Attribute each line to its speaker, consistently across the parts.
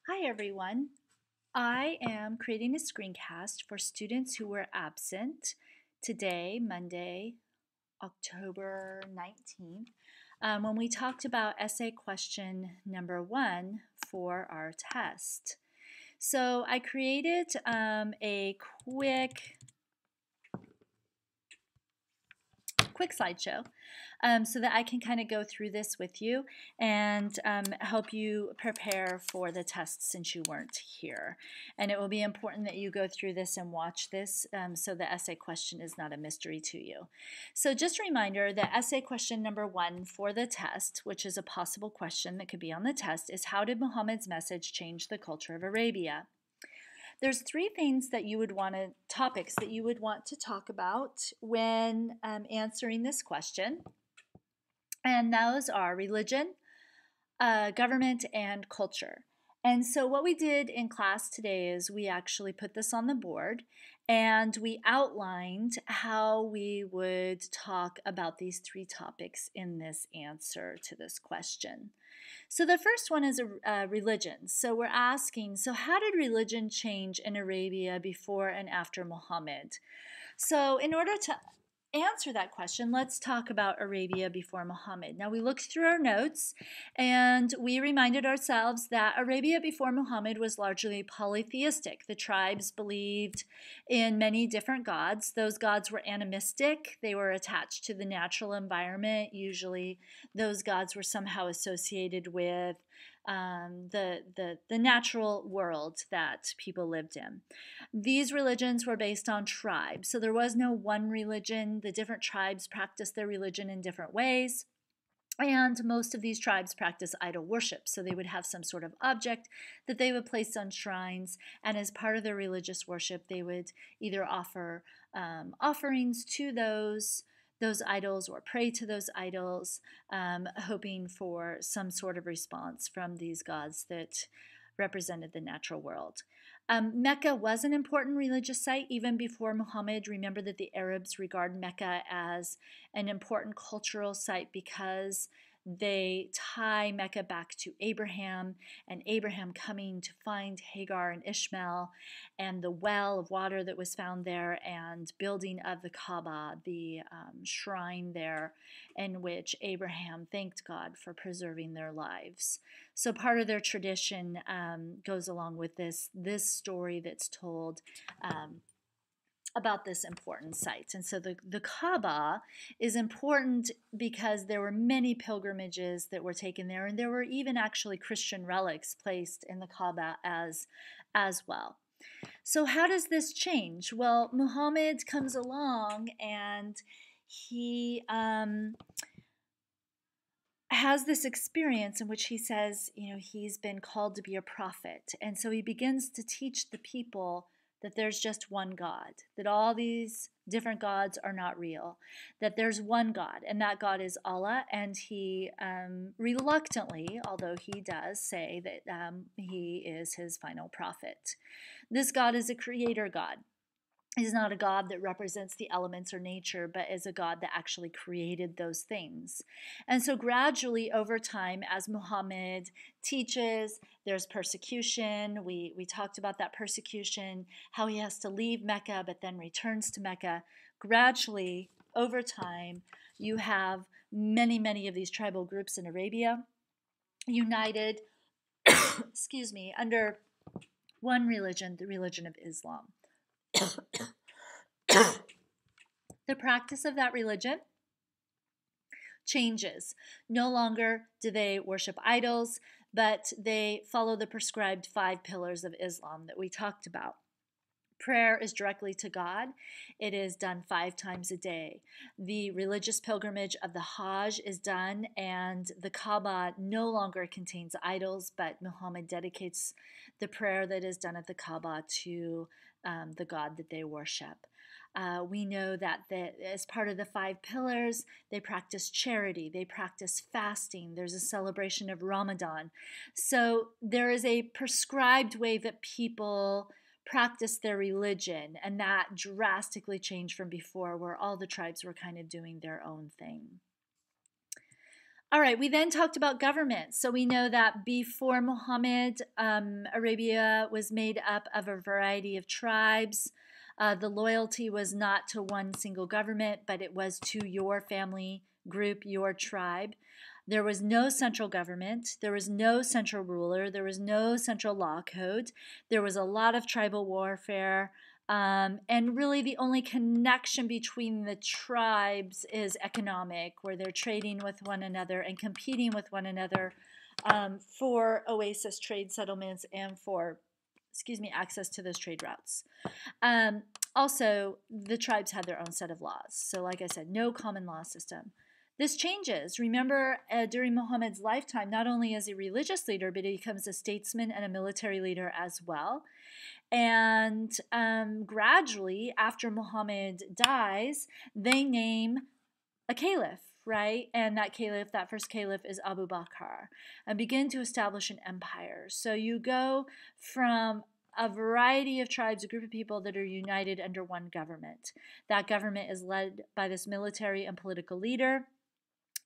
Speaker 1: Hi everyone. I am creating a screencast for students who were absent today, Monday, October 19th, when we talked about essay question number 1 for our test. So I created a quick slideshow so that I can kind of go through this with you and help you prepare for the test since you weren't here. And it will be important that you go through this and watch this so the essay question is not a mystery to you. So just a reminder that essay question number 1 for the test, which is a possible question that could be on the test, is how did Muhammad's message change the culture of Arabia? There's 3 things that you would want to, topics that you would want to talk about when answering this question. And those are religion, government, and culture. And so what we did in class today is we actually put this on the board and we outlined how we would talk about these 3 topics in this answer to this question. So the first one is religion. So we're asking, so how did religion change in Arabia before and after Muhammad? So in order to answer that question, let's talk about Arabia before Muhammad. Now we looked through our notes and we reminded ourselves that Arabia before Muhammad was largely polytheistic. The tribes believed in many different gods. Those gods were animistic. They were attached to the natural environment. Usually those gods were somehow associated with the natural world that people lived in. These religions were based on tribes, so there was no one religion. The different tribes practiced their religion in different ways. And most of these tribes practice idol worship, so they would have some sort of object that they would place on shrines, and as part of their religious worship, they would either offer offerings to those idols or pray to those idols, hoping for some sort of response from these gods that represented the natural world. Mecca was an important religious site even before Muhammad. Remember that the Arabs regard Mecca as an important cultural site because they tie Mecca back to Abraham and Abraham coming to find Hagar and Ishmael and the well of water that was found there and building of the Kaaba, the shrine there in which Abraham thanked God for preserving their lives. So part of their tradition goes along with this story that's told about this important site. And so the Kaaba is important because there were many pilgrimages that were taken there, and there were even actually Christian relics placed in the Kaaba as well. So how does this change? Well, Muhammad comes along and he has this experience in which he says, he's been called to be a prophet. And so he begins to teach the people that there's just one God, that all these different gods are not real, that there's one God, and that God is Allah. And he reluctantly, although he does say that he is his final prophet. This God is a creator God. He's not a God that represents the elements or nature, but is a God that actually created those things. And so gradually over time, as Muhammad teaches, there's persecution. We talked about that persecution, how he has to leave Mecca but then returns to Mecca. Gradually over time, you have many of these tribal groups in Arabia united, excuse me, under one religion, the religion of Islam. The practice of that religion changes. No longer do they worship idols, but they follow the prescribed 5 pillars of Islam that we talked about. Prayer is directly to God. It is done 5 times a day. The religious pilgrimage of the Hajj is done, and the Kaaba no longer contains idols, but Muhammad dedicates the prayer that is done at the Kaaba to the God that they worship. We know that as part of the 5 pillars, they practice charity, they practice fasting, there's a celebration of Ramadan. So there is a prescribed way that people practice their religion, and that drastically changed from before, where all the tribes were kind of doing their own thing. All right, we then talked about government. So we know that before Muhammad, Arabia was made up of a variety of tribes. The loyalty was not to one single government, but it was to your family group, your tribe. There was no central government. There was no central ruler. There was no central law code. There was a lot of tribal warfare. And really, the only connection between the tribes is economic, where they're trading with one another and competing with one another for oasis trade settlements and for, access to those trade routes. Also, the tribes had their own set of laws. So, like I said, no common law system. This changes. Remember, during Muhammad's lifetime, not only is he a religious leader, but he becomes a statesman and a military leader as well. And gradually, after Muhammad dies, they name a caliph, right? And that caliph, that first caliph, is Abu Bakr, and begin to establish an empire. So you go from a variety of tribes, a group of people that are united under one government. That government is led by this military and political leader.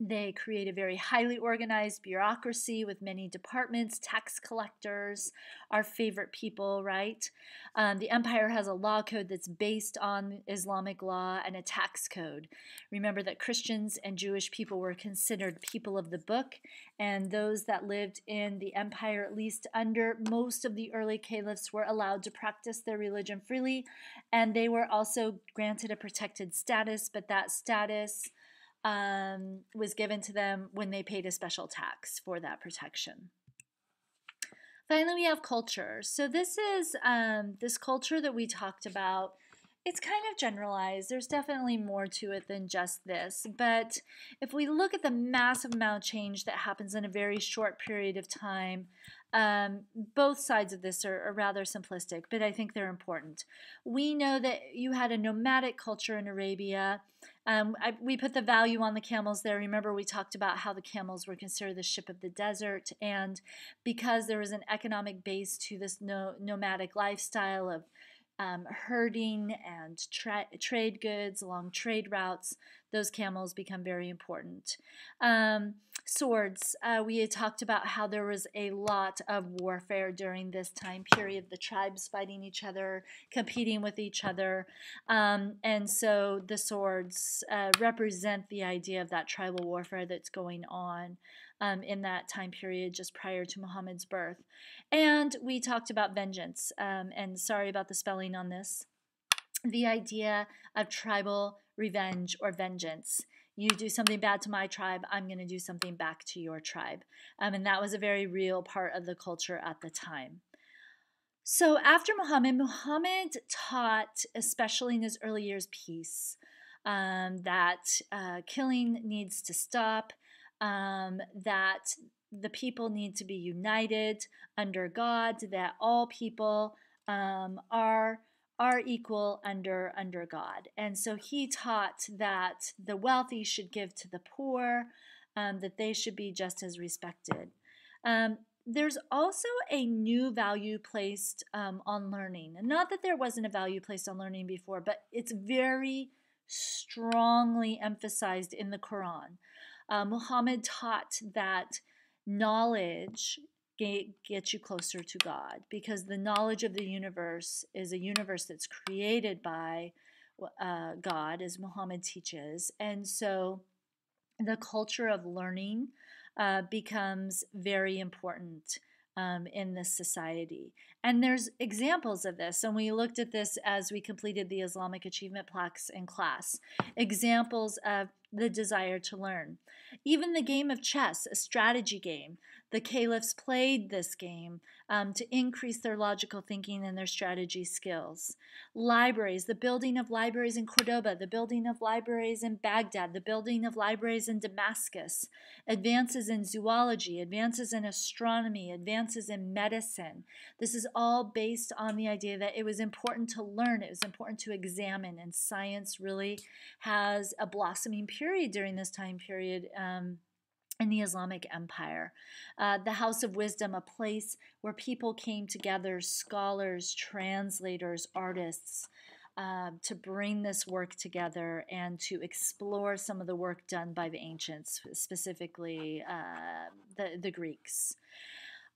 Speaker 1: They create a very highly organized bureaucracy with many departments, tax collectors, our favorite people, right? The empire has a law code that's based on Islamic law and a tax code. Remember that Christians and Jewish people were considered people of the book, and those that lived in the empire, at least under most of the early caliphs, were allowed to practice their religion freely, and they were also granted a protected status, but that status was given to them when they paid a special tax for that protection. Finally, we have culture. So this is this culture that we talked about. It's kind of generalized. There's definitely more to it than just this. But if we look at the massive amount of change that happens in a very short period of time, both sides of this are rather simplistic, but I think they're important. We know that you had a nomadic culture in Arabia. We put the value on the camels there. Remember, we talked about how the camels were considered the ship of the desert, and because there was an economic base to this nomadic lifestyle of herding and trade goods along trade routes, those camels become very important. Swords, we had talked about how there was a lot of warfare during this time period, the tribes fighting each other, competing with each other, and so the swords represent the idea of that tribal warfare that's going on in that time period just prior to Muhammad's birth. And we talked about vengeance, and sorry about the spelling on this, the idea of tribal revenge or vengeance. You do something bad to my tribe, I'm going to do something back to your tribe. And that was a very real part of the culture at the time. So after Muhammad taught, especially in his early years, peace, that killing needs to stop, that the people need to be united under God, that all people are equal under God. And so he taught that the wealthy should give to the poor, that they should be just as respected. There's also a new value placed on learning. And not that there wasn't a value placed on learning before, but it's very strongly emphasized in the Quran. Muhammad taught that knowledge gets you closer to God, because the knowledge of the universe is a universe that's created by God, as Muhammad teaches. And so the culture of learning becomes very important in this society. And there's examples of this, and we looked at this as we completed the Islamic Achievement Plaques in class. Examples of the desire to learn. Even the game of chess, a strategy game, the caliphs played this game to increase their logical thinking and their strategy skills. Libraries, the building of libraries in Cordoba, the building of libraries in Baghdad, the building of libraries in Damascus, advances in zoology, advances in astronomy, advances in medicine. This is all based on the idea that it was important to learn, it was important to examine, and science really has a blossoming period during this time period in the Islamic Empire. The House of Wisdom, a place where people came together, scholars, translators, artists, to bring this work together and to explore some of the work done by the ancients, specifically the Greeks.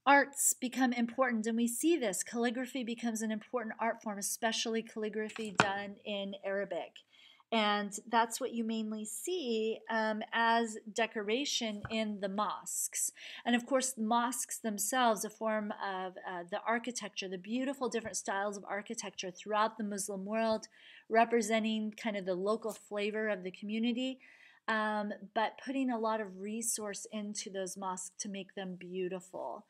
Speaker 1: Arts become important, and we see this. Calligraphy becomes an important art form, especially calligraphy done in Arabic. And that's what you mainly see as decoration in the mosques. And of course, mosques themselves, a form of the architecture, the beautiful different styles of architecture throughout the Muslim world, representing kind of the local flavor of the community. But putting a lot of resource into those mosques to make them beautiful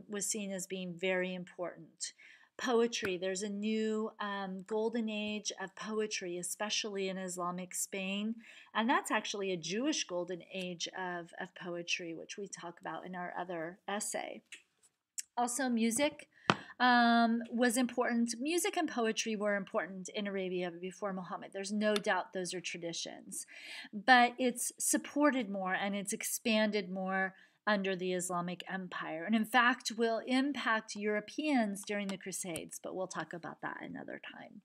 Speaker 1: was seen as being very important. Poetry, there's a new golden age of poetry, especially in Islamic Spain, and that's actually a Jewish golden age of poetry, which we talk about in our other essay. Also, music was important. Music and poetry were important in Arabia before Muhammad. There's no doubt those are traditions. But it's supported more and it's expanded more under the Islamic Empire. And in fact, will impact Europeans during the Crusades, but we'll talk about that another time.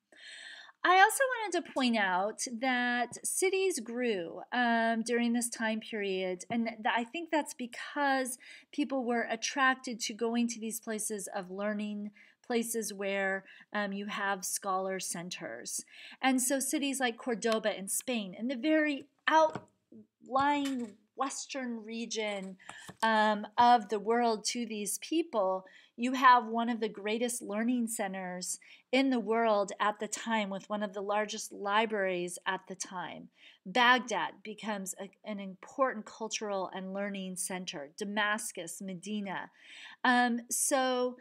Speaker 1: I also wanted to point out that cities grew during this time period, and I think that's because people were attracted to going to these places of learning, places where you have scholar centers. And so cities like Cordoba in Spain, in the very outlying western region of the world to these people, you have one of the greatest learning centers in the world at the time, with one of the largest libraries at the time. Baghdad becomes an important cultural and learning center. Damascus, Medina. So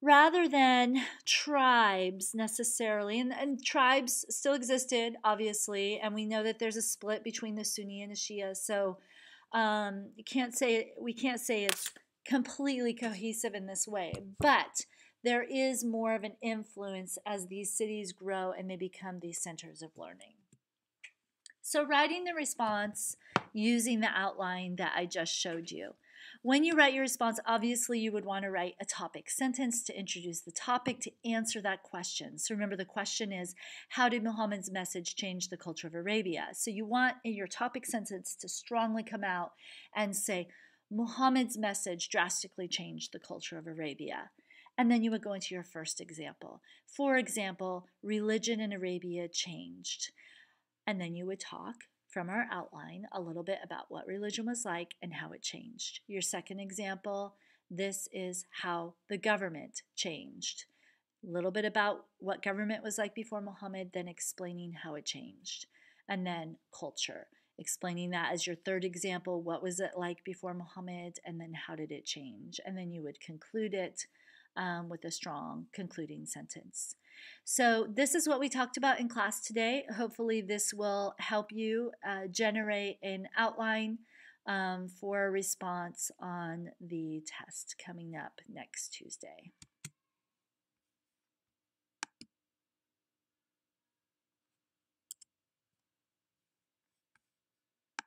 Speaker 1: rather than tribes necessarily, and tribes still existed, obviously, and we know that there's a split between the Sunni and the Shia, so we can't say it's completely cohesive in this way, but there is more of an influence as these cities grow and they become these centers of learning. So writing the response using the outline that I just showed you. When you write your response, obviously you would want to write a topic sentence to introduce the topic, to answer that question. So remember, the question is, how did Muhammad's message change the culture of Arabia? So you want in your topic sentence to strongly come out and say, Muhammad's message drastically changed the culture of Arabia. And then you would go into your first example. For example, religion in Arabia changed. And then you would talk from our outline a little bit about what religion was like and how it changed. Your second example, this is how the government changed. A little bit about what government was like before Muhammad, then explaining how it changed. And then culture, explaining that as your third example, what was it like before Muhammad, and then how did it change? And then you would conclude it with a strong concluding sentence. So this is what we talked about in class today. Hopefully this will help you generate an outline for a response on the test coming up next Tuesday.